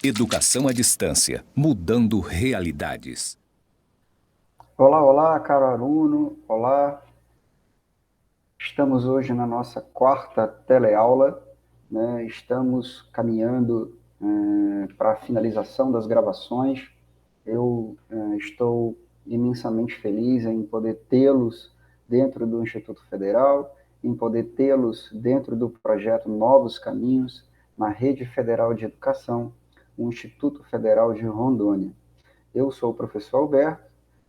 Educação à distância, mudando realidades. Olá, olá, caro aluno, olá. Estamos hoje na nossa quarta teleaula, né? Estamos caminhando para a finalização das gravações. Eu estou imensamente feliz em poder tê-los dentro do Instituto Federal, em poder tê-los dentro do projeto Novos Caminhos, na Rede Federal de Educação, o Instituto Federal de Rondônia. Eu sou o professor Alberto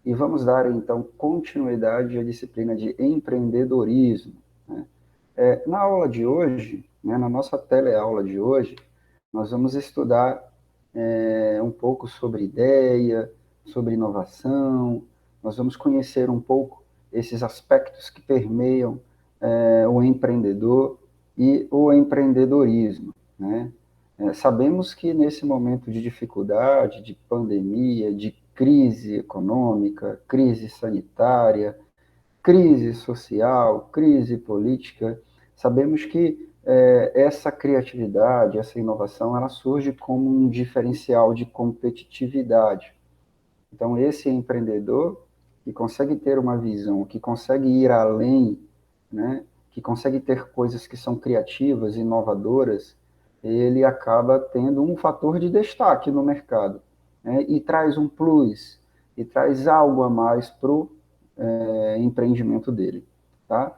e vamos dar, então, continuidade à disciplina de empreendedorismo, né? Na aula de hoje, né, na nossa teleaula de hoje, nós vamos estudar um pouco sobre ideia, sobre inovação, nós vamos conhecer um pouco esses aspectos que permeiam o empreendedor e o empreendedorismo, né? Sabemos que nesse momento de dificuldade, de pandemia, de crise econômica, crise sanitária, crise social, crise política, sabemos que essa criatividade, essa inovação, ela surge como um diferencial de competitividade. Então, esse empreendedor que consegue ter uma visão, que consegue ir além, né, que consegue ter coisas que são criativas, inovadoras, ele acaba tendo um fator de destaque no mercado, né, e traz um plus, e traz algo a mais para o empreendimento dele. Tá?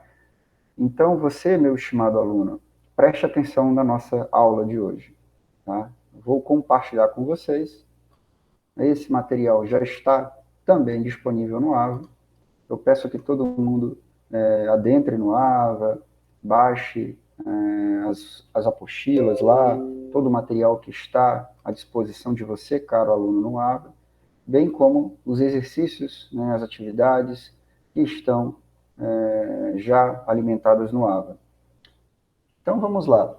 Então, você, meu estimado aluno, preste atenção na nossa aula de hoje. Tá? Vou compartilhar com vocês. Esse material já está também disponível no AVA. Eu peço que todo mundo adentre no AVA, baixe as apostilas lá, todo o material que está à disposição de você, caro aluno, no AVA, bem como os exercícios, né, as atividades que estão já alimentadas no AVA. Então vamos lá.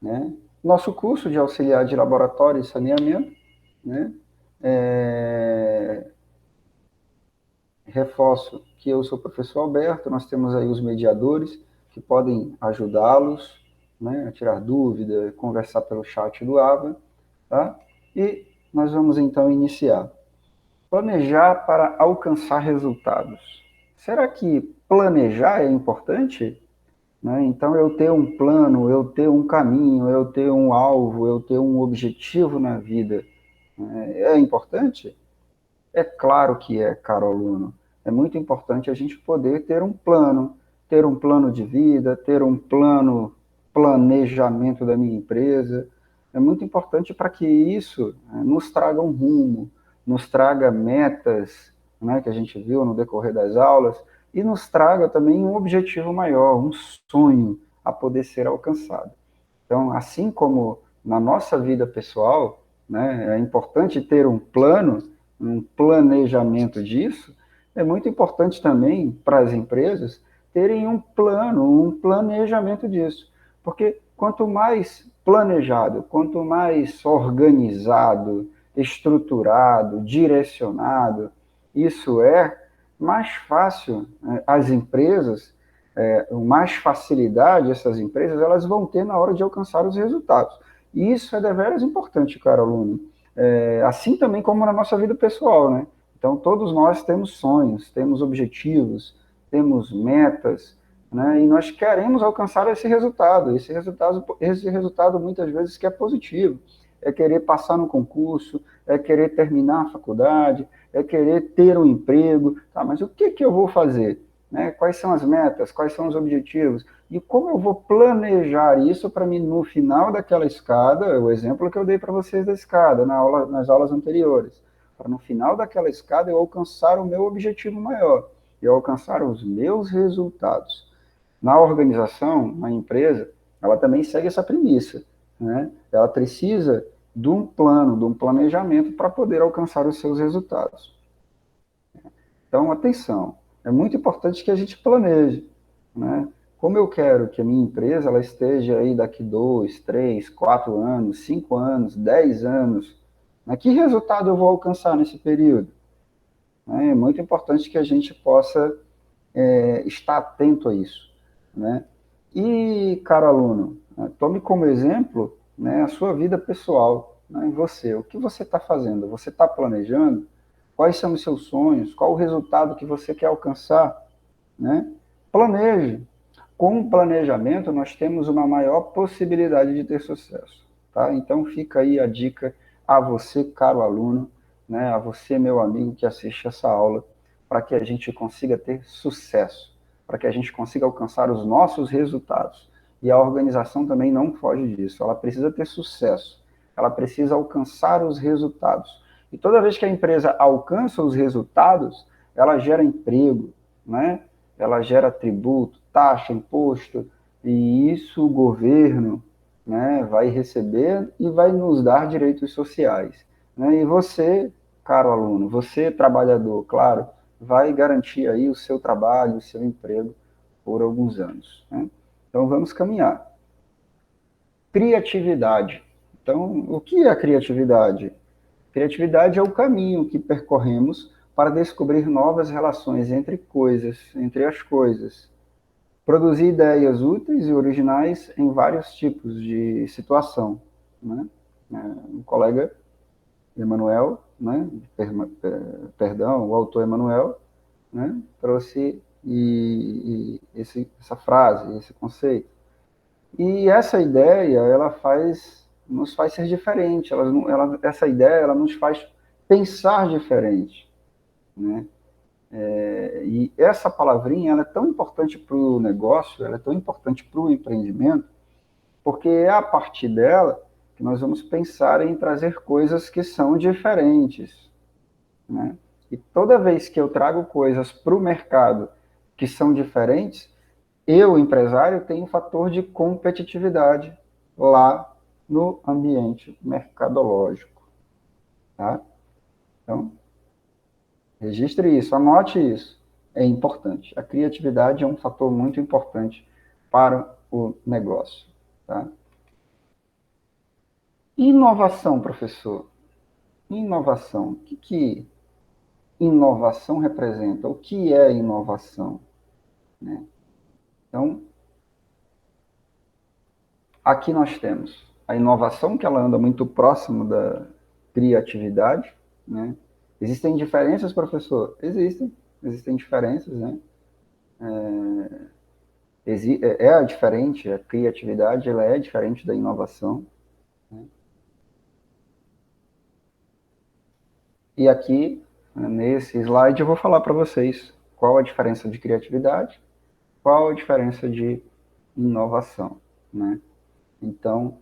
Né? Nosso curso de auxiliar de laboratório e saneamento, né, reforço que eu sou o professor Alberto, nós temos aí os mediadores que podem ajudá-los, né, a tirar dúvida, conversar pelo chat do AVA, tá? E nós vamos então iniciar. Planejar para alcançar resultados. Será que planejar é importante? Né? Então, eu ter um plano, eu ter um caminho, eu ter um alvo, eu ter um objetivo na vida, né, é importante? É claro que é, caro aluno. É muito importante a gente poder ter um plano de vida, ter um planejamento da minha empresa. É muito importante para que isso nos traga um rumo, nos traga metas, né, que a gente viu no decorrer das aulas, e nos traga também um objetivo maior, um sonho a poder ser alcançado. Então, assim como na nossa vida pessoal, né, é importante ter um planejamento disso, é muito importante também para as empresas terem um plano, um planejamento disso. Porque quanto mais planejado, quanto mais organizado, estruturado, direcionado isso mais fácil as empresas mais facilidade essas empresas elas vão ter na hora de alcançar os resultados. E isso é deveras importante, caro aluno. Assim também como na nossa vida pessoal, né? Então, todos nós temos sonhos, temos objetivos, temos metas, né? E nós queremos alcançar esse resultado. Esse resultado muitas vezes que é positivo. É querer passar no concurso, é querer terminar a faculdade, é querer ter um emprego. Tá, mas o que eu vou fazer? Né? Quais são as metas, quais são os objetivos, e como eu vou planejar isso para mim no final daquela escada, o exemplo que eu dei para vocês da escada, nas aulas anteriores, para no final daquela escada eu alcançar o meu objetivo maior, eu alcançar os meus resultados. Na organização, na empresa, ela também segue essa premissa, né? Ela precisa de um plano, de um planejamento para poder alcançar os seus resultados. Então, atenção, é muito importante que a gente planeje, né? Como eu quero que a minha empresa ela esteja aí daqui 2, 3, 4 anos, 5 anos, 10 anos, né? Que resultado eu vou alcançar nesse período? É muito importante que a gente possa estar atento a isso, né? E, caro aluno, tome como exemplo, né, a sua vida pessoal. né, em você. O que você está fazendo? Você está planejando? Quais são os seus sonhos? Qual o resultado que você quer alcançar? Né? Planeje. Com o planejamento, nós temos uma maior possibilidade de ter sucesso. Tá? Então, fica aí a dica a você, caro aluno, né? A você, meu amigo, que assiste essa aula, para que a gente consiga ter sucesso, para que a gente consiga alcançar os nossos resultados. E a organização também não foge disso. Ela precisa ter sucesso. Ela precisa alcançar os resultados. E toda vez que a empresa alcança os resultados, ela gera emprego, né? Ela gera tributo, taxa, imposto, e isso o governo, né, vai receber e vai nos dar direitos sociais. Né? E você, caro aluno, você, trabalhador, claro, vai garantir aí o seu trabalho, o seu emprego por alguns anos. Né? Então, vamos caminhar. Criatividade. Então, o que é a criatividade? Criatividade é o caminho que percorremos para descobrir novas relações entre coisas, entre as coisas. Produzir ideias úteis e originais em vários tipos de situação. Né? Um colega, Emanuel, né? Perdão, o autor Emanuel, né? Trouxe essa frase, esse conceito. E essa ideia, nos faz ser diferente. Essa ideia, ela nos faz pensar diferente, né? E essa palavrinha, ela é tão importante para o negócio, ela é tão importante para o empreendimento, porque é a partir dela que nós vamos pensar em trazer coisas que são diferentes, né? E toda vez que eu trago coisas para o mercado que são diferentes, eu, empresário, tenho um fator de competitividade lá no ambiente mercadológico, tá? Então, registre isso, anote isso. É importante. A criatividade é um fator muito importante para o negócio, tá? Inovação, professor. Inovação. O que inovação representa? O que é inovação? Né? Então, aqui nós temos a inovação, que ela anda muito próximo da criatividade, né? Existem diferenças, professor? Existem diferenças, né? Diferente, a criatividade ela é diferente da inovação. Né? E aqui, nesse slide, eu vou falar para vocês qual a diferença de criatividade, qual a diferença de inovação. Né? Então,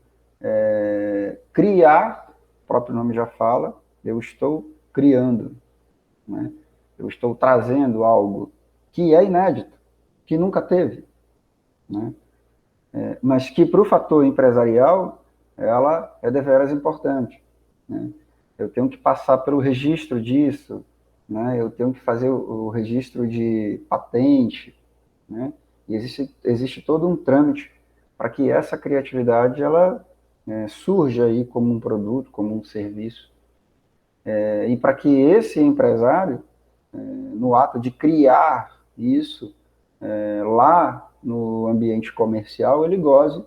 criar, o próprio nome já fala, eu estou criando, né? Eu estou trazendo algo que é inédito, que nunca teve, né? Mas que para o fator empresarial, ela é deveras importante. Né? Eu tenho que passar pelo registro disso, né? Eu tenho que fazer o registro de patente, né? E existe todo um trâmite para que essa criatividade ela surja aí como um produto, como um serviço, e para que esse empresário, no ato de criar isso lá no ambiente comercial, ele goze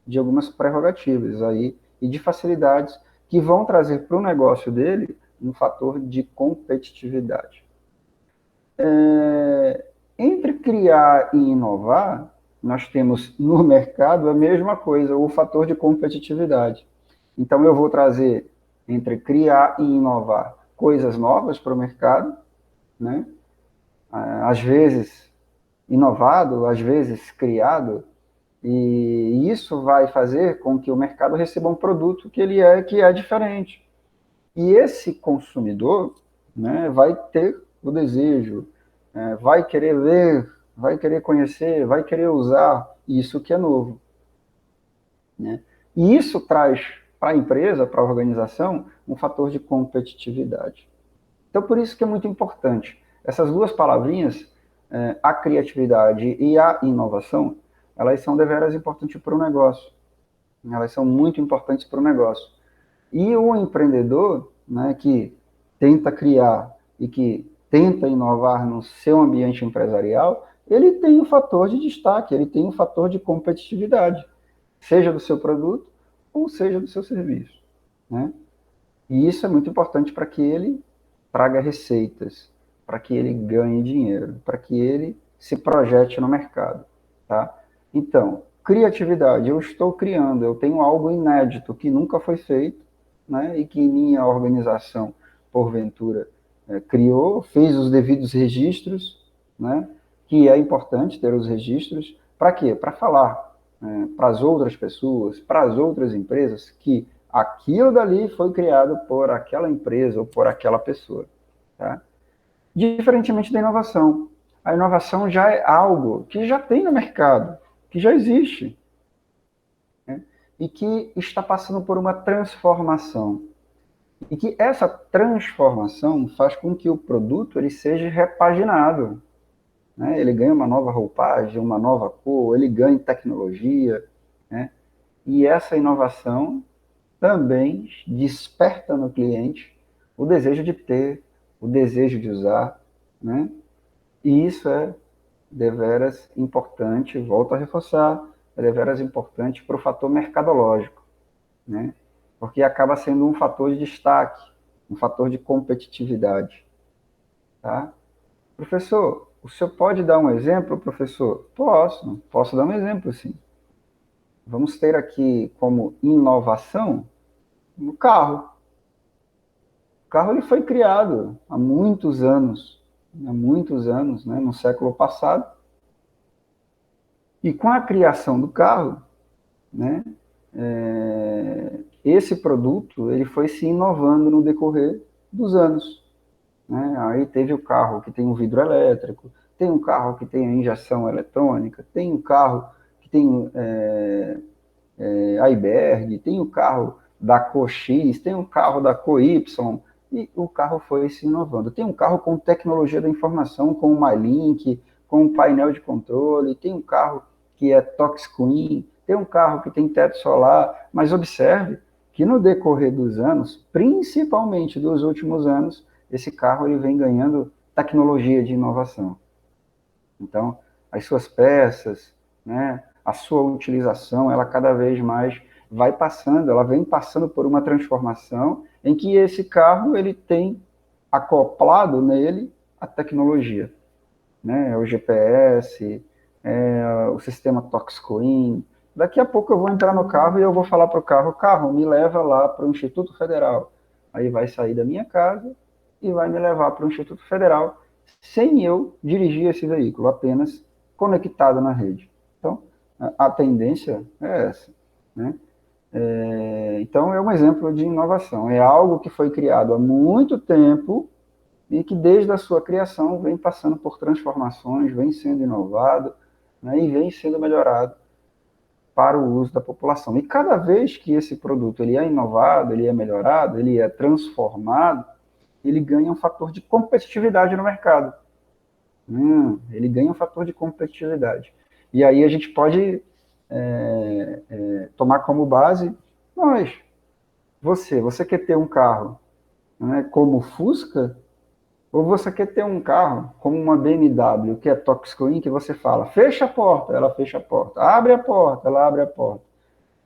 de algumas prerrogativas aí e de facilidades que vão trazer para o negócio dele um fator de competitividade. Entre criar e inovar, nós temos no mercado a mesma coisa, o fator de competitividade. Então, eu vou trazer entre criar e inovar coisas novas para o mercado, né? Às vezes inovado, às vezes criado, e isso vai fazer com que o mercado receba um produto que é diferente. E esse consumidor, né, vai ter o desejo, vai querer ler, vai querer conhecer, vai querer usar isso que é novo. Né? E isso traz para a empresa, para a organização, um fator de competitividade. Então, por isso que é muito importante. Essas duas palavrinhas, a criatividade e a inovação, elas são deveras importantes para o negócio. Elas são muito importantes para o negócio. E o empreendedor, né, que tenta criar e que tenta inovar no seu ambiente empresarial, ele tem um fator de destaque, ele tem um fator de competitividade, seja do seu produto ou seja do seu serviço. Né? E isso é muito importante para que ele traga receitas, para que ele ganhe dinheiro, para que ele se projete no mercado, tá? Então, criatividade, eu estou criando, eu tenho algo inédito que nunca foi feito, né? E que minha organização, porventura, criou, fez os devidos registros, né? Que é importante ter os registros, para quê? Para falar para as outras pessoas, para as outras empresas, que aquilo dali foi criado por aquela empresa ou por aquela pessoa. Tá? Diferentemente da inovação. A inovação já é algo que já tem no mercado, que já existe, né? E que está passando por uma transformação. E que essa transformação faz com que o produto ele seja repaginado. Né? Ele ganha uma nova roupagem, uma nova cor, ele ganha tecnologia. Né? E essa inovação também desperta no cliente o desejo de ter, o desejo de usar, né? E isso é deveras importante, volto a reforçar, é deveras importante para o fator mercadológico, né? Porque acaba sendo um fator de destaque, um fator de competitividade, tá? Professor, o senhor pode dar um exemplo, professor? Posso dar um exemplo, sim. Vamos ter aqui como inovação no carro. O carro ele foi criado há muitos anos, né, no século passado, e com a criação do carro, né, esse produto ele foi se inovando no decorrer dos anos. Né? Aí teve o carro que tem um vidro elétrico, tem um carro que tem a injeção eletrônica, tem um carro que tem iceberg, tem o carro da cor X, tem o carro da cor Y, e o carro foi se inovando. Tem um carro com tecnologia da informação, com o MyLink, com um painel de controle, tem um carro que é touchscreen, tem um carro que tem teto solar, mas observe que no decorrer dos anos, principalmente dos últimos anos, esse carro ele vem ganhando tecnologia de inovação. Então, as suas peças, né, a sua utilização, ela cada vez mais vai passando, ela vem passando por uma transformação em que esse carro ele tem acoplado nele a tecnologia, né, o GPS, o sistema touchscreen. Daqui a pouco eu vou entrar no carro e eu vou falar para o carro, me leva lá para o Instituto Federal. Aí vai sair da minha casa e vai me levar para o Instituto Federal sem eu dirigir esse veículo, apenas conectado na rede. Então, a tendência é essa, né? Então, é um exemplo de inovação. É algo que foi criado há muito tempo e que, desde a sua criação, vem passando por transformações, vem sendo inovado, né, e vem sendo melhorado para o uso da população. E cada vez que esse produto ele é inovado, ele é melhorado, ele é transformado, ele ganha um fator de competitividade no mercado. Ele ganha um fator de competitividade. E aí a gente pode tomar como base, nós, você quer ter um carro, né, como Fusca, ou você quer ter um carro como uma BMW, que é touchscreen, que você fala, fecha a porta, ela fecha a porta, abre a porta, ela abre a porta,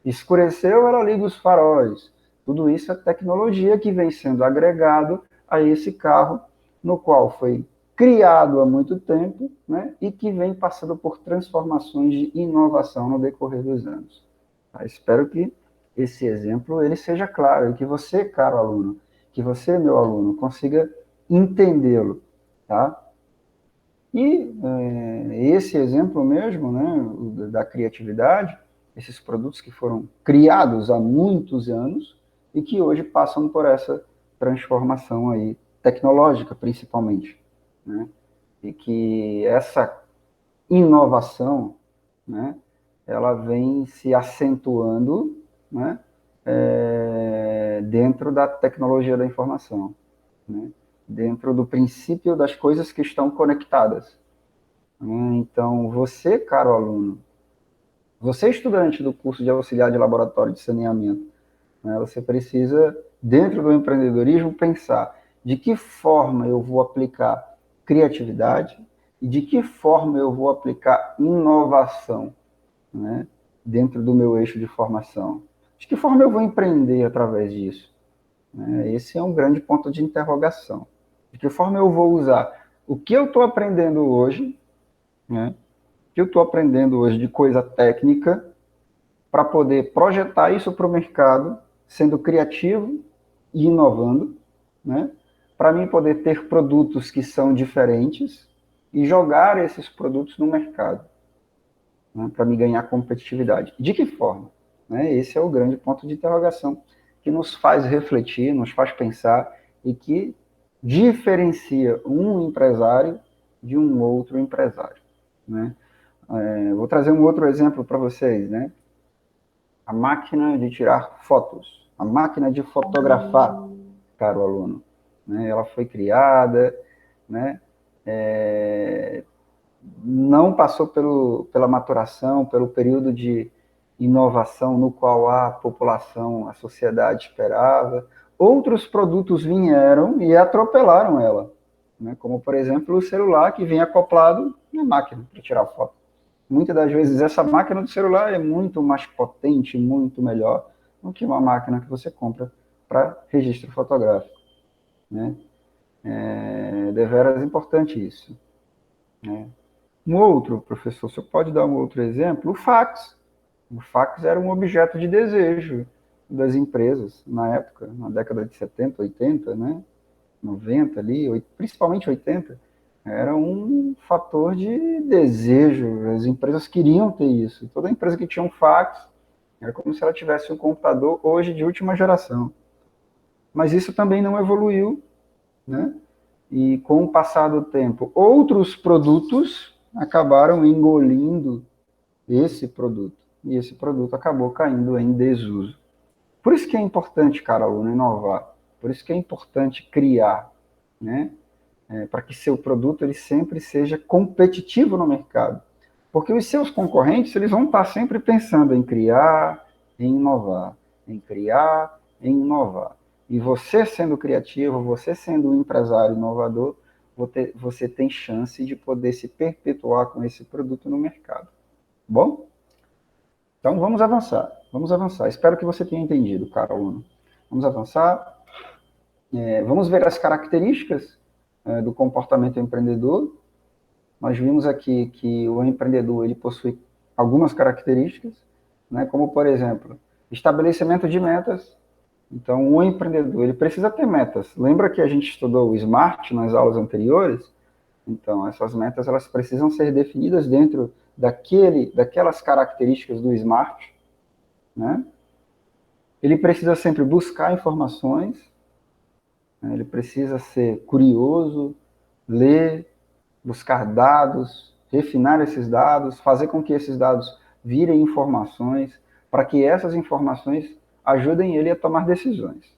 escureceu, ela liga os faróis. Tudo isso é tecnologia que vem sendo agregado a esse carro, no qual foi criado há muito tempo, né, e que vem passando por transformações de inovação no decorrer dos anos. Tá? Espero que esse exemplo ele seja claro e que você, caro aluno, que você, meu aluno, consiga entendê-lo, tá? E esse exemplo mesmo, né, da criatividade, esses produtos que foram criados há muitos anos e que hoje passam por essa transformação aí tecnológica, principalmente, né? E que essa inovação, né, ela vem se acentuando, né, dentro da tecnologia da informação, né, dentro do princípio das coisas que estão conectadas. Então, você, caro aluno, você estudante do curso de auxiliar de laboratório de saneamento, né, você precisa, dentro do empreendedorismo, pensar de que forma eu vou aplicar criatividade e de que forma eu vou aplicar inovação, né, dentro do meu eixo de formação. De que forma eu vou empreender através disso? né? Esse é um grande ponto de interrogação. De que forma eu vou usar o que eu estou aprendendo hoje, né? O que eu estou aprendendo hoje de coisa técnica para poder projetar isso para o mercado, sendo criativo e inovando, né? Para mim poder ter produtos que são diferentes e jogar esses produtos no mercado, né? Para me ganhar competitividade. De que forma? Né? Esse é o grande ponto de interrogação que nos faz refletir, nos faz pensar e que diferencia um empresário de um outro empresário, né? Vou trazer um outro exemplo para vocês, né? A máquina de tirar fotos, a máquina de fotografar, caro aluno, né? Ela foi criada, né? É, não passou pela maturação, pelo período de inovação no qual a população, a sociedade esperava. Outros produtos vieram e atropelaram ela, né? Como, por exemplo, o celular que vem acoplado na máquina para tirar foto. Muitas das vezes essa máquina do celular é muito mais potente, muito melhor do que uma máquina que você compra para registro fotográfico, né? É deveras importante isso, né? Um outro, professor, você pode dar um outro exemplo? O fax. O fax era um objeto de desejo das empresas na época, na década de 70, 80, né? 90 ali, principalmente 80, era um fator de desejo. As empresas queriam ter isso. Toda empresa que tinha um fax era como se ela tivesse um computador hoje de última geração. Mas isso também não evoluiu, né? E com o passar do tempo, outros produtos acabaram engolindo esse produto. E esse produto acabou caindo em desuso. Por isso que é importante, cara, aluno, inovar. Por isso que é importante criar, né? Para que seu produto ele sempre seja competitivo no mercado. Porque os seus concorrentes eles vão estar sempre pensando em criar, em inovar, em criar, em inovar. E você sendo criativo, você sendo um empresário inovador, você tem chance de poder se perpetuar com esse produto no mercado. Bom? Então vamos avançar. Vamos avançar. Espero que você tenha entendido, caro aluno. Vamos avançar. Vamos ver as características do comportamento empreendedor. Nós vimos aqui que o empreendedor ele possui algumas características, né, como, por exemplo, estabelecimento de metas. Então, o empreendedor ele precisa ter metas. Lembra que a gente estudou o SMART nas aulas anteriores? Então, essas metas elas precisam ser definidas dentro daquelas características do SMART, né? Ele precisa sempre buscar informações, né? Ele precisa ser curioso, ler, buscar dados, refinar esses dados, fazer com que esses dados virem informações, para que essas informações ajudem ele a tomar decisões.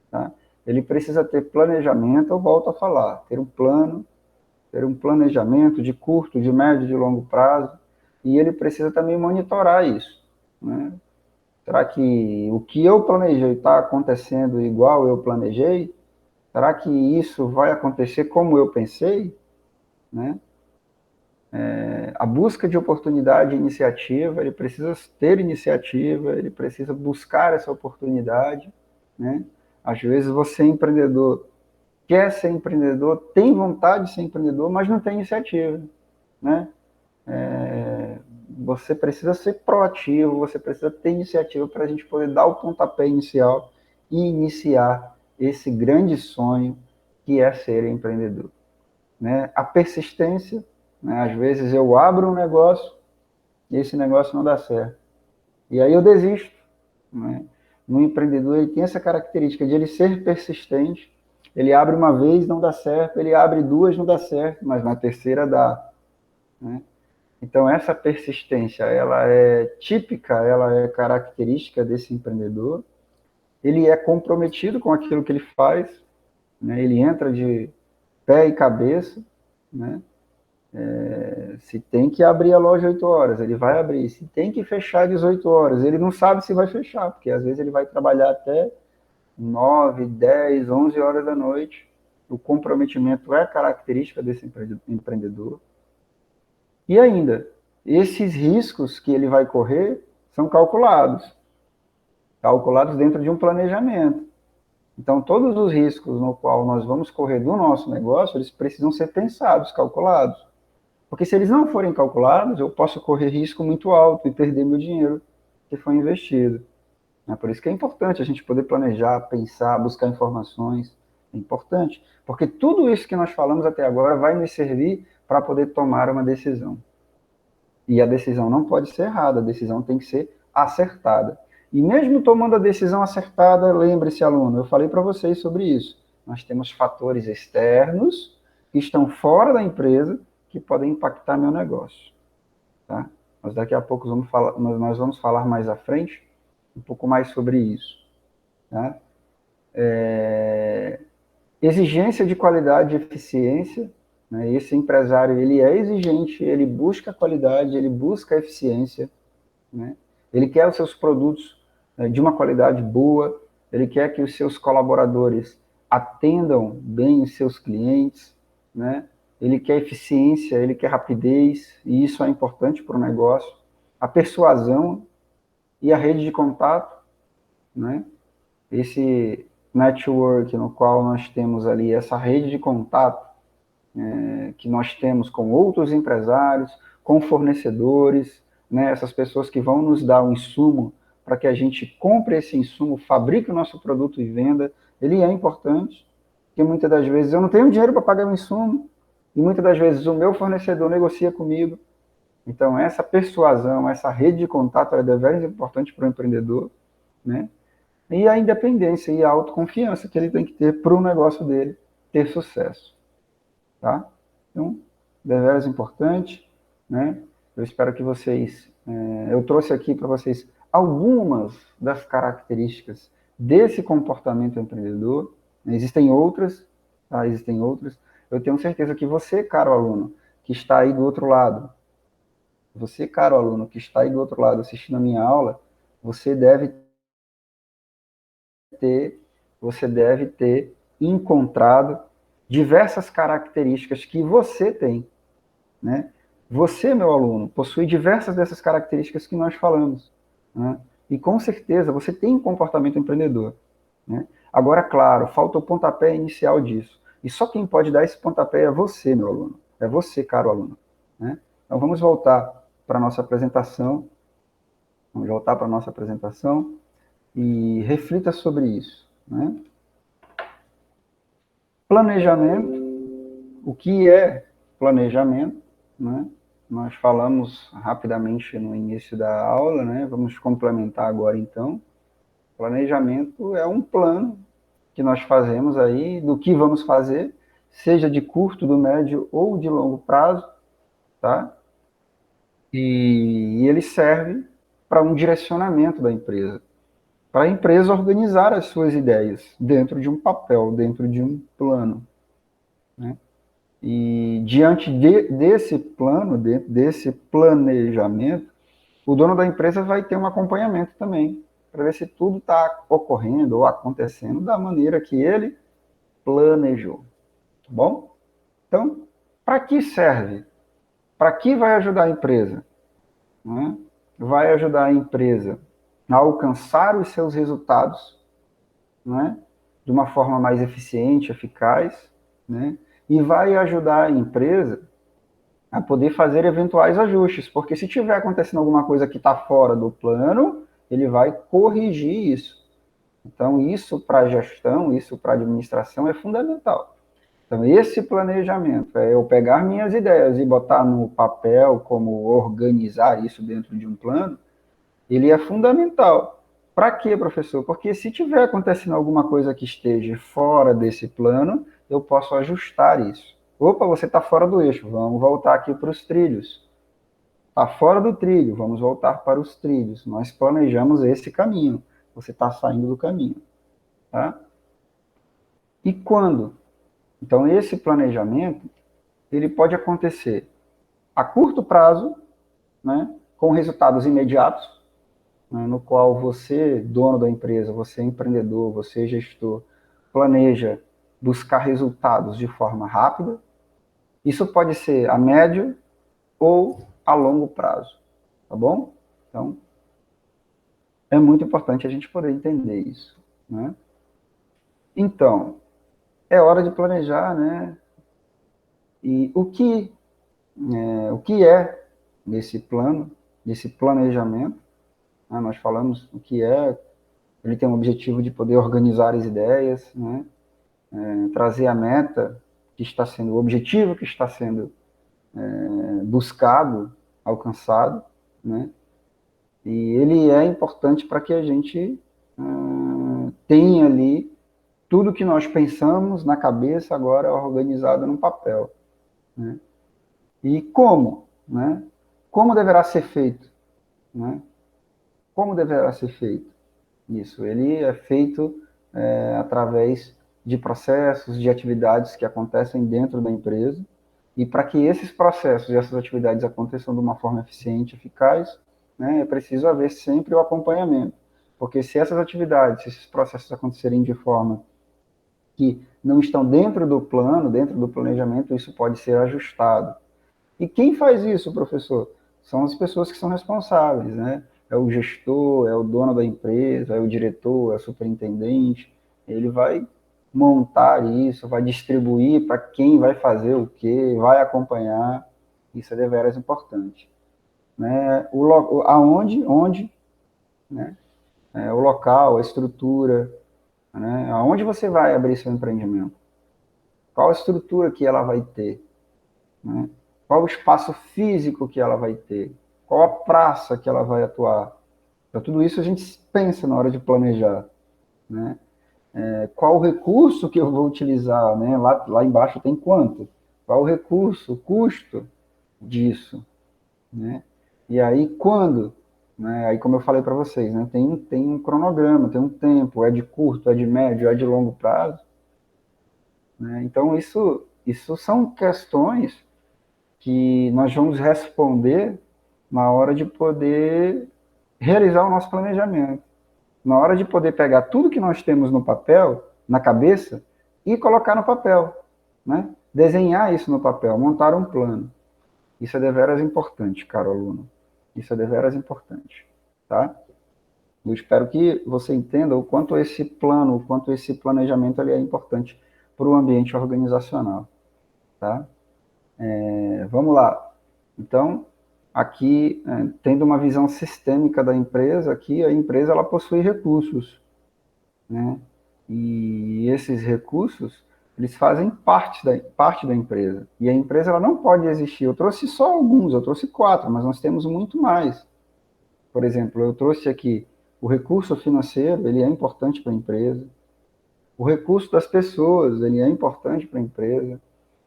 Tá? Ele precisa ter planejamento, eu volto a falar, ter um plano, ter um planejamento de curto, de médio, de longo prazo, e ele precisa também monitorar isso, né? Será que o que eu planejei está acontecendo igual eu planejei? Será que isso vai acontecer como eu pensei? Né? A busca de oportunidade e iniciativa, ele precisa ter iniciativa, ele precisa buscar essa oportunidade, né? Às vezes você é empreendedor, quer ser empreendedor, tem vontade de ser empreendedor, mas não tem iniciativa, né? Você precisa ser proativo, você precisa ter iniciativa para a gente poder dar o pontapé inicial e iniciar esse grande sonho que é ser empreendedor, né? A persistência, né? Às vezes eu abro um negócio e esse negócio não dá certo. E aí eu desisto, né? No empreendedor ele tem essa característica de ele ser persistente, ele abre uma vez, não dá certo, ele abre duas, não dá certo, mas na terceira dá, né? Então essa persistência, ela é típica, ela é característica desse empreendedor, ele é comprometido com aquilo que ele faz, né? Ele entra de pé e cabeça, né? Se tem que abrir a loja 8 horas, ele vai abrir. Se tem que fechar 18 horas, ele não sabe se vai fechar, porque às vezes ele vai trabalhar até 9, 10, 11 horas da noite. O comprometimento é característica desse empreendedor. E ainda, esses riscos que ele vai correr são calculados dentro de um planejamento. Então, todos os riscos no qual nós vamos correr do nosso negócio, eles precisam ser pensados, calculados. Porque se eles não forem calculados, eu posso correr risco muito alto e perder meu dinheiro que foi investido. É por isso que é importante a gente poder planejar, pensar, buscar informações. É importante, porque tudo isso que nós falamos até agora vai nos servir para poder tomar uma decisão. E a decisão não pode ser errada, a decisão tem que ser acertada. E mesmo tomando a decisão acertada, lembre-se, aluno, eu falei para vocês sobre isso. Nós temos fatores externos que estão fora da empresa que podem impactar meu negócio. Tá? Mas daqui a pouco nós vamos falar mais à frente um pouco mais sobre isso. Tá? Exigência de qualidade e eficiência. Né? Esse empresário ele é exigente, ele busca qualidade, ele busca eficiência. Né? Ele quer os seus produtos de uma qualidade boa, ele quer que os seus colaboradores atendam bem os seus clientes, né? Ele quer eficiência, ele quer rapidez, e isso é importante para o negócio. A persuasão e a rede de contato, né? Esse network no qual nós temos ali essa rede de contato que nós temos com outros empresários, com fornecedores, né, essas pessoas que vão nos dar um insumo para que a gente compre esse insumo, fabrique o nosso produto e venda, ele é importante, porque muitas das vezes eu não tenho dinheiro para pagar o insumo, e muitas das vezes o meu fornecedor negocia comigo. Então, essa persuasão, essa rede de contato é deveras importante para o empreendedor, né? E a independência e a autoconfiança que ele tem que ter para o negócio dele ter sucesso. Tá? Então, deveras importante, né? Eu espero que vocês, eu trouxe aqui para vocês algumas das características desse comportamento empreendedor. Existem outras, tá? Existem outras. Eu tenho certeza que você, caro aluno, que está aí do outro lado, você, caro aluno, que está aí do outro lado assistindo a minha aula, você deve ter, você deve ter encontrado diversas características que você tem, né? Você, meu aluno, possui diversas dessas características que nós falamos, né? E com certeza você tem um comportamento empreendedor, né? Agora, claro, falta o pontapé inicial disso. E só quem pode dar esse pontapé é você, meu aluno. É você, caro aluno, né? Então vamos voltar para a nossa apresentação. Vamos voltar para a nossa apresentação e reflita sobre isso, né? Planejamento. O que é planejamento, né? Nós falamos rapidamente no início da aula, né? Vamos complementar agora então. Planejamento é um plano que nós fazemos aí do que vamos fazer, seja de curto, do médio ou de longo prazo, tá? E ele serve para um direcionamento da empresa, para a empresa organizar as suas ideias dentro de um papel, dentro de um plano, né? E diante desse plano, desse planejamento, o dono da empresa vai ter um acompanhamento também, para ver se tudo está ocorrendo ou acontecendo da maneira que ele planejou. Tá bom? Então, para que serve? Para que vai ajudar a empresa? Né? Vai ajudar a empresa a alcançar os seus resultados, né? De uma forma mais eficiente, eficaz, né? E vai ajudar a empresa a poder fazer eventuais ajustes, porque se tiver acontecendo alguma coisa que está fora do plano, ele vai corrigir isso. Então, isso para a gestão, isso para a administração é fundamental. Então, esse planejamento é eu pegar minhas ideias e botar no papel como organizar isso dentro de um plano, ele é fundamental. Para quê, professor? Porque se tiver acontecendo alguma coisa que esteja fora desse plano, eu posso ajustar isso. Opa, você está fora do eixo, vamos voltar aqui para os trilhos. Está fora do trilho, vamos voltar para os trilhos. Nós planejamos esse caminho, você está saindo do caminho. Tá? E quando? Então, esse planejamento, ele pode acontecer a curto prazo, né, com resultados imediatos, né, no qual você, dono da empresa, você empreendedor, você gestor, planeja buscar resultados de forma rápida. Isso pode ser a médio ou a longo prazo, tá bom? Então, é muito importante a gente poder entender isso, né? Então, é hora de planejar, né? E o que é nesse plano, nesse planejamento, né? Nós falamos o que é, ele tem o objetivo de poder organizar as ideias, né? Trazer a meta que está sendo, o objetivo que está sendo buscado, alcançado, né? E ele é importante para que a gente tenha ali tudo que nós pensamos na cabeça agora organizado no papel, né? E como, né? Como deverá ser feito, né? Como deverá ser feito isso? Ele é feito através de processos, de atividades que acontecem dentro da empresa, e para que esses processos e essas atividades aconteçam de uma forma eficiente e eficaz, né, é preciso haver sempre o acompanhamento. Porque se essas atividades, se esses processos acontecerem de forma que não estão dentro do plano, dentro do planejamento, isso pode ser ajustado. E quem faz isso, professor? São as pessoas que são responsáveis, né? É o gestor, é o dono da empresa, é o diretor, é o superintendente. Ele vai montar isso, vai distribuir para quem vai fazer o quê, vai acompanhar. Isso é deveras importante, né? Onde, né? O local, a estrutura, né? Aonde você vai abrir seu empreendimento? Qual a estrutura que ela vai ter? Né? Qual o espaço físico que ela vai ter? Qual a praça que ela vai atuar? Então, tudo isso a gente pensa na hora de planejar. Né? Qual o recurso que eu vou utilizar? Né? Lá embaixo tem quanto? Qual o recurso, o custo disso? Né? E aí, quando? Né? Aí, como eu falei para vocês, né? Tem um cronograma, tem um tempo, é de curto, é de médio, é de longo prazo. Né? Então, isso são questões que nós vamos responder na hora de poder realizar o nosso planejamento. Na hora de poder pegar tudo que nós temos no papel, na cabeça, e colocar no papel. Né? Desenhar isso no papel, montar um plano. Isso é deveras importante, caro aluno. Isso é deveras importante. Tá? Eu espero que você entenda o quanto esse plano, o quanto esse planejamento ele é importante para o ambiente organizacional. Tá? Vamos lá. Então, aqui, tendo uma visão sistêmica da empresa, aqui a empresa ela possui recursos, né? E esses recursos, eles fazem parte da empresa. E a empresa ela não pode existir. Eu trouxe só alguns, eu trouxe 4, mas nós temos muito mais. Por exemplo, eu trouxe aqui o recurso financeiro, ele é importante para a empresa. O recurso das pessoas, ele é importante para a empresa.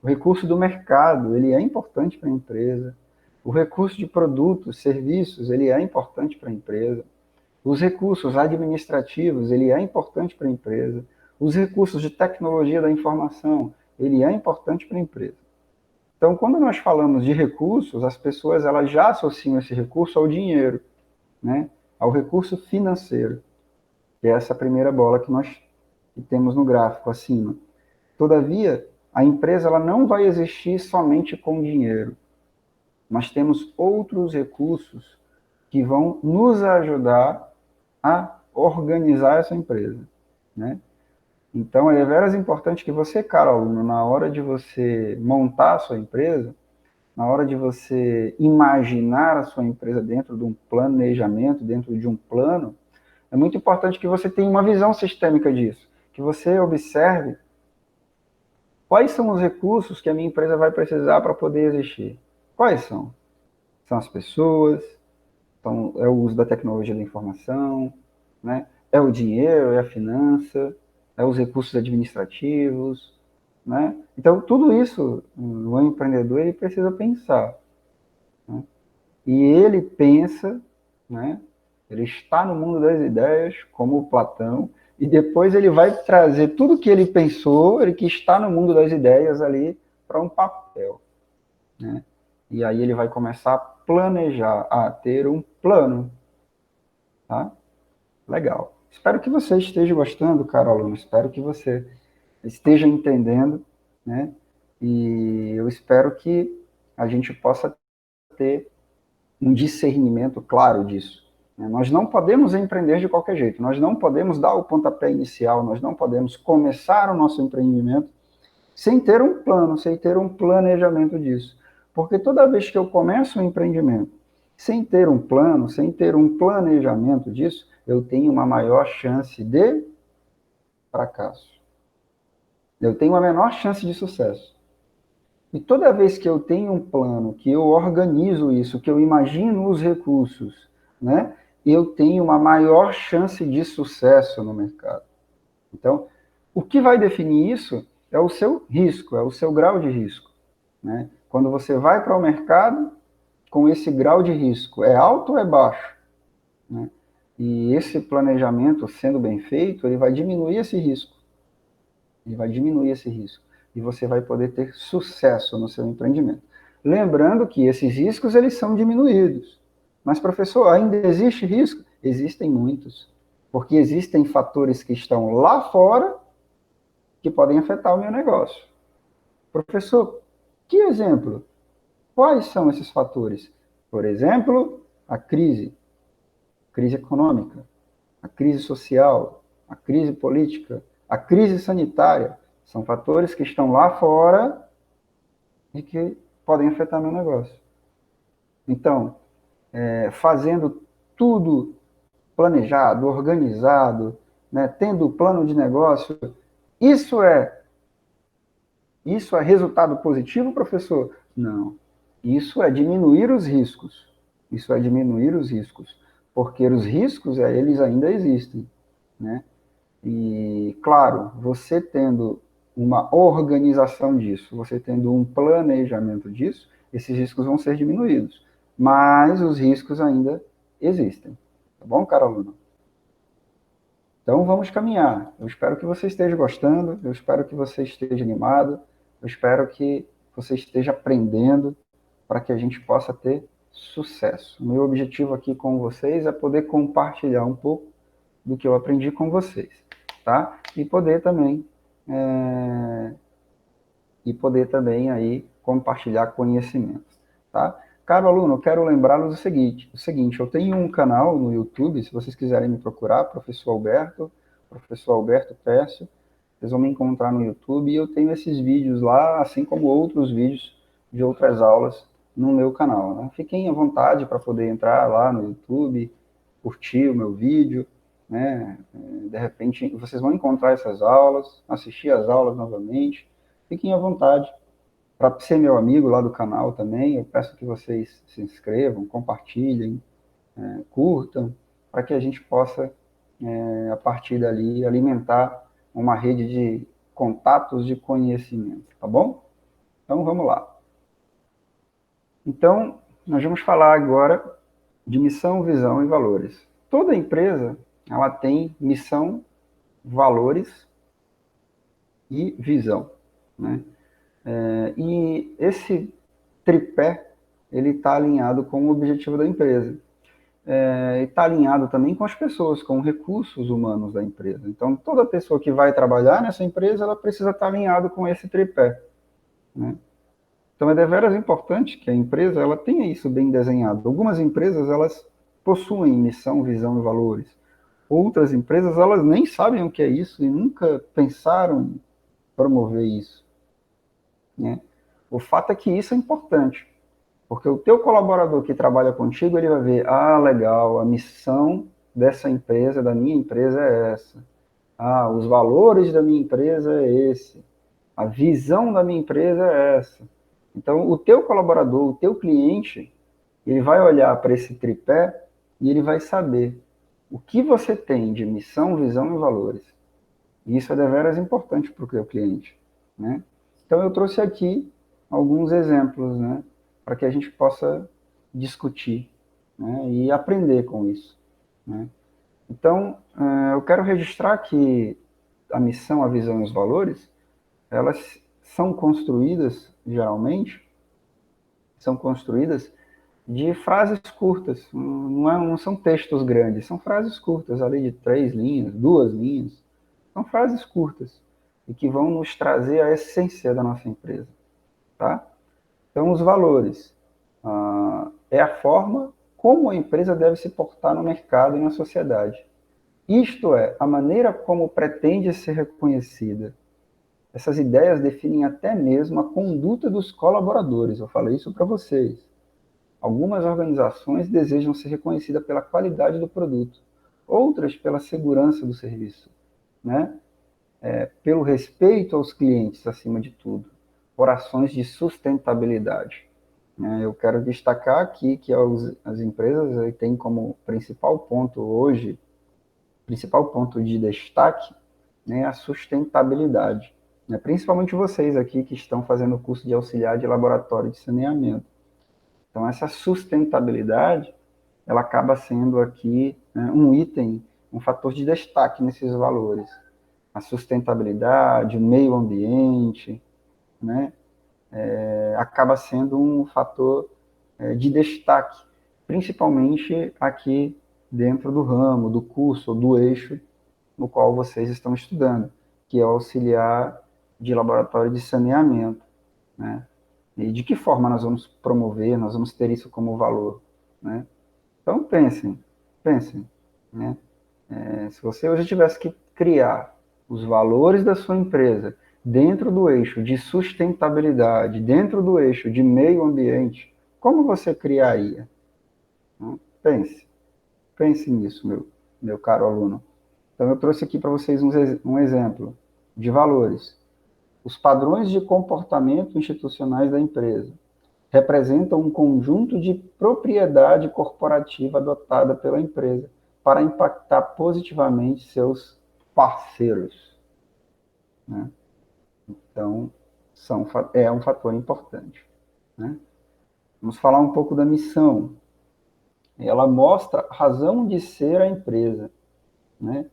O recurso do mercado, ele é importante para a empresa. O recurso de produtos, serviços, ele é importante para a empresa. Os recursos administrativos, ele é importante para a empresa. Os recursos de tecnologia da informação, ele é importante para a empresa. Então, quando nós falamos de recursos, as pessoas elas já associam esse recurso ao dinheiro, né? Ao recurso financeiro, que é essa primeira bola que temos no gráfico acima. Todavia, a empresa ela não vai existir somente com dinheiro. Nós temos outros recursos que vão nos ajudar a organizar essa empresa, né? Então, é veras importante que você, cara aluno, na hora de você montar a sua empresa, na hora de você imaginar a sua empresa dentro de um planejamento, dentro de um plano, é muito importante que você tenha uma visão sistêmica disso, que você observe quais são os recursos que a minha empresa vai precisar para poder existir. Quais são? São as pessoas, é o uso da tecnologia da informação, né? É o dinheiro, é a finança, é os recursos administrativos, né? Então, tudo isso, o empreendedor ele precisa pensar. Né? E ele pensa, né? Ele está no mundo das ideias, como Platão, e depois ele vai trazer tudo que ele pensou, ele que está no mundo das ideias ali, para um papel. Né? E aí ele vai começar a planejar, a ter um plano. Tá? Legal. Espero que você esteja gostando, caro aluno. Espero que você esteja entendendo, né? E eu espero que a gente possa ter um discernimento claro disso, Nós não podemos empreender de qualquer jeito, nós não podemos dar o pontapé inicial, nós não podemos começar o nosso empreendimento sem ter um plano, sem ter um planejamento disso. Porque toda vez que eu começo um empreendimento sem ter um plano, sem ter um planejamento disso, eu tenho uma maior chance de fracasso. Eu tenho uma menor chance de sucesso. E toda vez que eu tenho um plano, que eu organizo isso, que eu imagino os recursos, né, eu tenho uma maior chance de sucesso no mercado. Então, o que vai definir isso é o seu risco, é o seu grau de risco. Né? Quando você vai para o mercado com esse grau de risco, é alto ou é baixo? Né? E esse planejamento, sendo bem feito, ele vai diminuir esse risco. Ele vai diminuir esse risco. E você vai poder ter sucesso no seu empreendimento. Lembrando que esses riscos, eles são diminuídos. Mas, professor, ainda existe risco? Existem muitos. Porque existem fatores que estão lá fora que podem afetar o meu negócio. Professor, que exemplo? Quais são esses fatores? Por exemplo, a crise econômica, a crise social, a crise política, a crise sanitária. São fatores que estão lá fora e que podem afetar meu negócio. Então, fazendo tudo planejado, organizado, né, tendo plano de negócio, isso é resultado positivo, professor? Não. Isso é diminuir os riscos. Isso é diminuir os riscos. Porque os riscos, eles ainda existem. Né? E, claro, você tendo uma organização disso, você tendo um planejamento disso, esses riscos vão ser diminuídos. Mas os riscos ainda existem. Tá bom, cara aluno? Então vamos caminhar. Eu espero que você esteja gostando, eu espero que você esteja animado, eu espero que você esteja aprendendo para que a gente possa ter sucesso. O meu objetivo aqui com vocês é poder compartilhar um pouco do que eu aprendi com vocês, tá? E poder também aí compartilhar conhecimento, tá? Caro aluno, eu quero lembrá-los o seguinte, eu tenho um canal no YouTube, se vocês quiserem me procurar, Professor Alberto Pécio, vocês vão me encontrar no YouTube e eu tenho esses vídeos lá, assim como outros vídeos de outras aulas no meu canal, né? Fiquem à vontade para poder entrar lá no YouTube, curtir o meu vídeo, né? De repente, vocês vão encontrar essas aulas, assistir as aulas novamente, fiquem à vontade. Para ser meu amigo lá do canal também, eu peço que vocês se inscrevam, compartilhem, curtam, para que a gente possa, a partir dali, alimentar uma rede de contatos de conhecimento, tá bom? Então, vamos lá. Então, nós vamos falar agora de missão, visão e valores. Toda empresa, ela tem missão, valores e visão, né? E esse tripé, ele está alinhado com o objetivo da empresa. E está alinhado também com as pessoas, com os recursos humanos da empresa. Então, toda pessoa que vai trabalhar nessa empresa, ela precisa estar alinhado com esse tripé, né? Então, é deveras importante que a empresa ela tenha isso bem desenhado. Algumas empresas, elas possuem missão, visão e valores. Outras empresas, elas nem sabem o que é isso e nunca pensaram em promover isso, né? O fato é que isso é importante, porque o teu colaborador que trabalha contigo, ele vai ver, legal, a missão dessa empresa, da minha empresa é essa. Os valores da minha empresa é esse. A visão da minha empresa é essa. Então, o teu colaborador, o teu cliente, ele vai olhar para esse tripé e ele vai saber o que você tem de missão, visão e valores. E isso é deveras importante para o teu cliente, né? Então, eu trouxe aqui alguns exemplos, né, para que a gente possa discutir, né, e aprender com isso, né? Então, eu quero registrar que a missão, a visão e os valores, elas são construídas, geralmente, de frases curtas, não são textos grandes, são frases curtas, ali de 3 linhas, 2 linhas, são frases curtas, e que vão nos trazer a essência da nossa empresa, tá? Então, os valores é a forma como a empresa deve se portar no mercado e na sociedade. Isto é, a maneira como pretende ser reconhecida. Essas ideias definem até mesmo a conduta dos colaboradores. Eu falei isso para vocês. Algumas organizações desejam ser reconhecidas pela qualidade do produto, outras pela segurança do serviço, né? Pelo respeito aos clientes, acima de tudo, por ações de sustentabilidade. Eu quero destacar aqui que as empresas têm como principal ponto hoje, principal ponto de destaque, né, a sustentabilidade. Principalmente vocês aqui que estão fazendo o curso de auxiliar de laboratório de saneamento. Então, essa sustentabilidade, ela acaba sendo aqui, né, um item, um fator de destaque nesses valores. A sustentabilidade, o meio ambiente, né, acaba sendo um fator de destaque, principalmente aqui dentro do ramo, do curso, do eixo no qual vocês estão estudando, que é o auxiliar de laboratório de saneamento, né? E de que forma nós vamos promover, nós vamos ter isso como valor, né? Então pensem, né? Se você hoje tivesse que criar os valores da sua empresa dentro do eixo de sustentabilidade, dentro do eixo de meio ambiente, como você criaria? Pense, pense nisso, meu caro aluno. Então, eu trouxe aqui para vocês um exemplo de valores. Os padrões de comportamento institucionais da empresa representam um conjunto de propriedade corporativa adotada pela empresa para impactar positivamente seus parceiros, né? Então, é um fator importante, né? Vamos falar um pouco da missão. Ela mostra a razão de ser a empresa, né?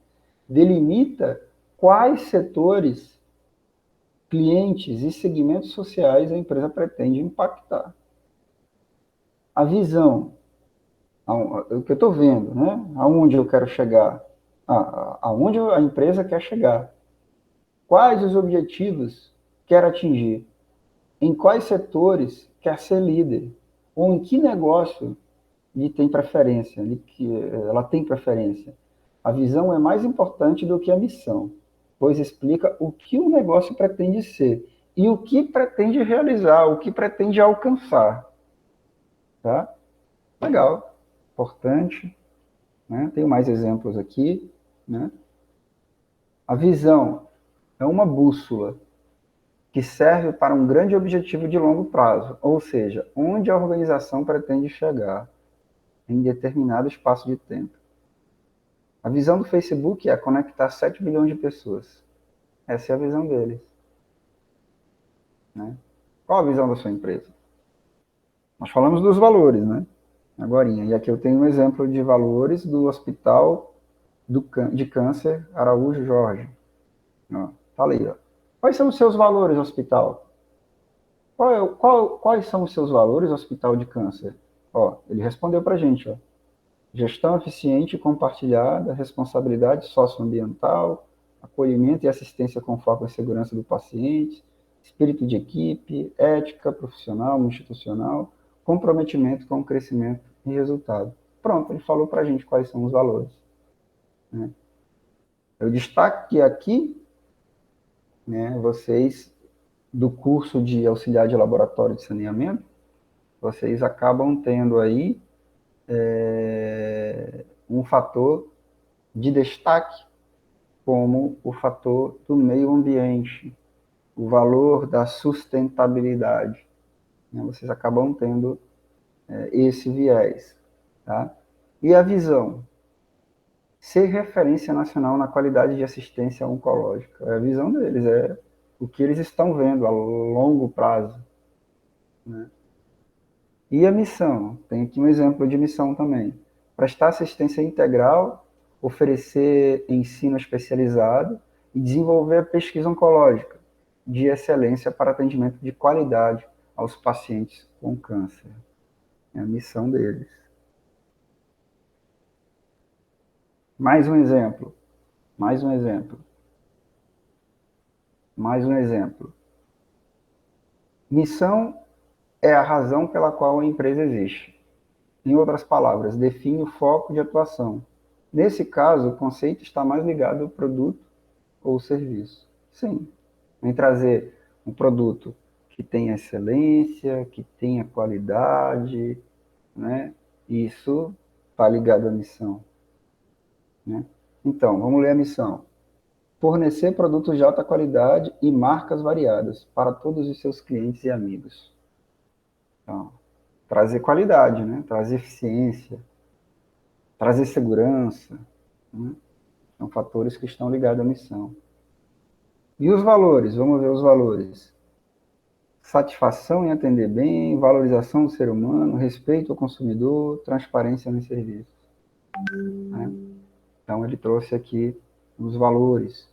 Delimita quais setores, clientes e segmentos sociais a empresa pretende impactar. A visão, o que eu estou vendo, né? Aonde eu quero chegar, aonde a empresa quer chegar, quais os objetivos quer atingir, em quais setores quer ser líder, ou em que negócio lhe tem preferência, ela tem preferência. A visão é mais importante do que a missão, pois explica o que o negócio pretende ser e o que pretende realizar, o que pretende alcançar. Tá? Legal, importante. Né? Tenho mais exemplos aqui. Né? A visão é uma bússola que serve para um grande objetivo de longo prazo, ou seja, onde a organização pretende chegar em determinado espaço de tempo. A visão do Facebook é conectar 7 bilhões de pessoas. Essa é a visão deles. Né? Qual a visão da sua empresa? Nós falamos dos valores, né? Agorinha. E aqui eu tenho um exemplo de valores do Hospital de Câncer Araújo Jorge. Ó, fala aí, ó. Quais são os seus valores, hospital? Quais são os seus valores, Hospital de Câncer? Ó, ele respondeu para a gente, ó. Gestão eficiente e compartilhada, responsabilidade socioambiental, acolhimento e assistência com foco em segurança do paciente, espírito de equipe, ética profissional, institucional, comprometimento com o crescimento e resultado. Pronto, ele falou para a gente quais são os valores. Né? Eu destaque aqui, né, vocês do curso de auxiliar de laboratório de saneamento, vocês acabam tendo aí um fator de destaque como o fator do meio ambiente, o valor da sustentabilidade. Né? Vocês acabam tendo esse viés. Tá? E a visão? Ser referência nacional na qualidade de assistência oncológica. É a visão deles, é o que eles estão vendo a longo prazo. Né? E a missão? Tem aqui um exemplo de missão também. Prestar assistência integral, oferecer ensino especializado e desenvolver a pesquisa oncológica de excelência para atendimento de qualidade aos pacientes com câncer. É a missão deles. Mais um exemplo. Mais um exemplo. Mais um exemplo. Missão é a razão pela qual a empresa existe. Em outras palavras, define o foco de atuação. Nesse caso, o conceito está mais ligado ao produto ou serviço. Sim, em trazer um produto que tenha excelência, que tenha qualidade, né? Isso está ligado à missão, né? Então, vamos ler a missão. Fornecer produtos de alta qualidade e marcas variadas para todos os seus clientes e amigos. Então, trazer qualidade, né? Trazer eficiência, trazer segurança, né? São fatores que estão ligados à missão. E os valores? Vamos ver os valores. Satisfação em atender bem, valorização do ser humano, respeito ao consumidor, transparência nos serviços, né? Então, ele trouxe aqui os valores.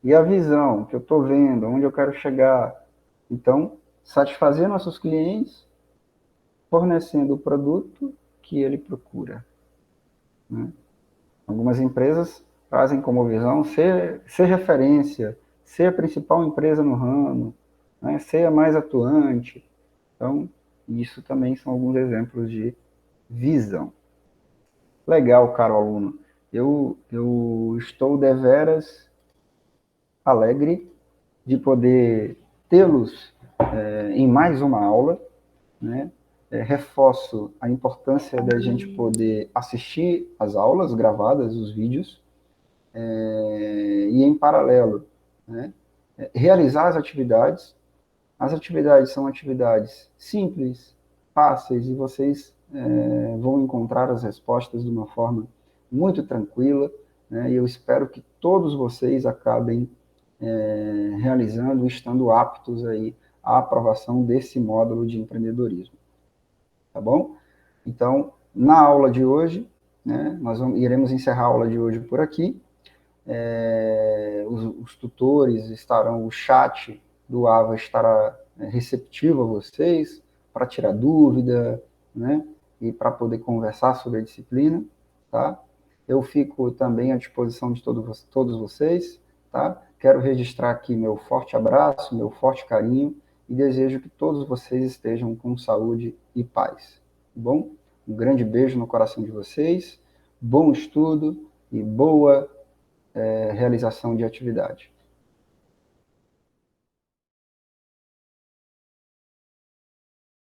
E a visão que eu estou vendo, onde eu quero chegar. Então, satisfazer nossos clientes, fornecendo o produto que ele procura, né? Algumas empresas trazem como visão ser referência, ser a principal empresa no ramo, né? Ser a mais atuante. Então, isso também são alguns exemplos de visão. Legal, caro aluno. Eu estou deveras alegre de poder tê-los em mais uma aula, né? Reforço a importância da gente poder assistir as aulas gravadas, os vídeos, e em paralelo, né? Realizar as atividades. As atividades são atividades simples, fáceis, e vocês vão encontrar as respostas de uma forma muito tranquila, né? E eu espero que todos vocês acabem realizando e estando aptos aí à aprovação desse módulo de empreendedorismo, tá bom? Então, na aula de hoje, né, iremos encerrar a aula de hoje por aqui. Os tutores estarão, o chat do AVA estará receptivo a vocês para tirar dúvida, né, e para poder conversar sobre a disciplina, tá? Eu fico também à disposição de todos vocês, tá? Quero registrar aqui meu forte abraço, meu forte carinho e desejo que todos vocês estejam com saúde e paz, tá bom? Um grande beijo no coração de vocês, bom estudo e boa realização de atividade.